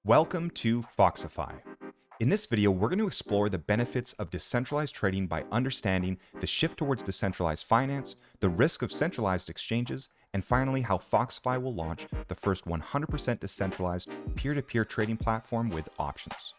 Welcome to Foxify. In this video, we're going to explore the benefits of decentralized trading by understanding the shift towards decentralized finance, the risk of centralized exchanges, and finally how Foxify will launch the first 100% decentralized peer-to-peer trading platform with options.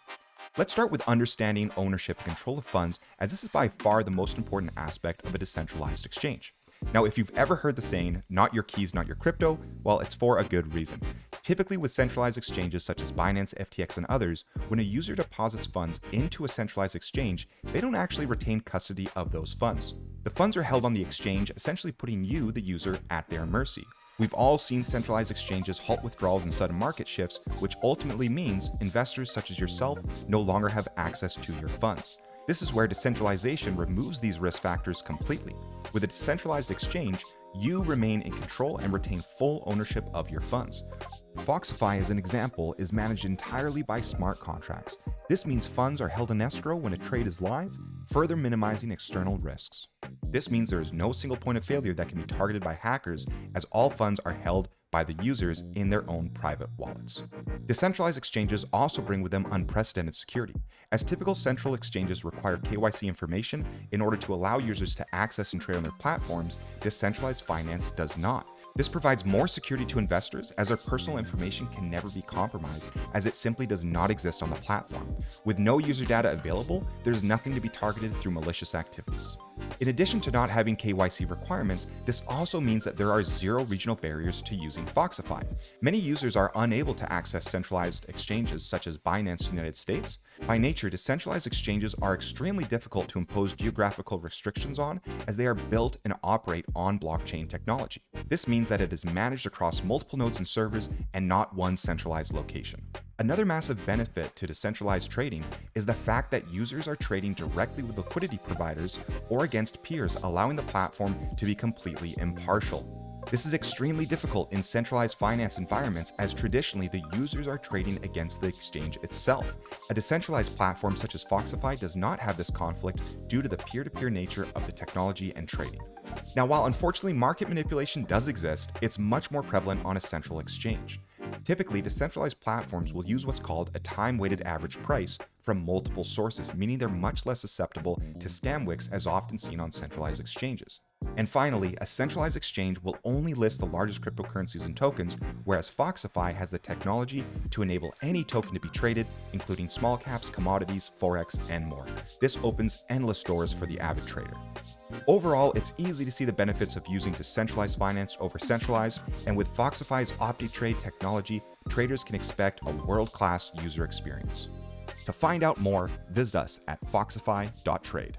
Let's start with understanding ownership and control of funds, as this is by far the most important aspect of a decentralized exchange. Now, if you've ever heard the saying, not your keys, not your crypto, well, it's for a good reason. Typically with centralized exchanges such as Binance, FTX, and others, when a user deposits funds into a centralized exchange, they don't actually retain custody of those funds. The funds are held on the exchange, essentially putting you, the user, at their mercy. We've all seen centralized exchanges halt withdrawals and sudden market shifts, which ultimately means investors such as yourself no longer have access to your funds. This is where decentralization removes these risk factors completely. With a decentralized exchange, you remain in control and retain full ownership of your funds. Foxify, as an example, is managed entirely by smart contracts. This means funds are held in escrow when a trade is live, further minimizing external risks. This means there is no single point of failure that can be targeted by hackers, as all funds are held by the users in their own private wallets. Decentralized exchanges also bring with them unprecedented security, as typical central exchanges require KYC information in order to allow users to access and trade on their platforms. Decentralized finance does not. This provides more security to investors, as their personal information can never be compromised, as it simply does not exist on the platform. With no user data available, there's nothing to be targeted through malicious activities. In addition to not having KYC requirements, this also means that there are zero regional barriers to using Foxify. Many users are unable to access centralized exchanges such as Binance in the United States. By nature, decentralized exchanges are extremely difficult to impose geographical restrictions on, as they are built and operate on blockchain technology. This means that it is managed across multiple nodes and servers and not one centralized location. Another massive benefit to decentralized trading is the fact that users are trading directly with liquidity providers or against peers, allowing the platform to be completely impartial. This is extremely difficult in centralized finance environments, as traditionally the users are trading against the exchange itself. A decentralized platform such as Foxify does not have this conflict due to the peer-to-peer nature of the technology and trading. Now, while unfortunately market manipulation does exist, it's much more prevalent on a central exchange. Typically, decentralized platforms will use what's called a time-weighted average price from multiple sources, meaning they're much less susceptible to scam wicks as often seen on centralized exchanges. And finally, a centralized exchange will only list the largest cryptocurrencies and tokens, whereas Foxify has the technology to enable any token to be traded, including small caps, commodities, forex, and more. This opens endless doors for the avid trader. Overall, it's easy to see the benefits of using decentralized finance over centralized, and with Foxify's OptiTrade technology, traders can expect a world-class user experience. To find out more, visit us at foxify.trade.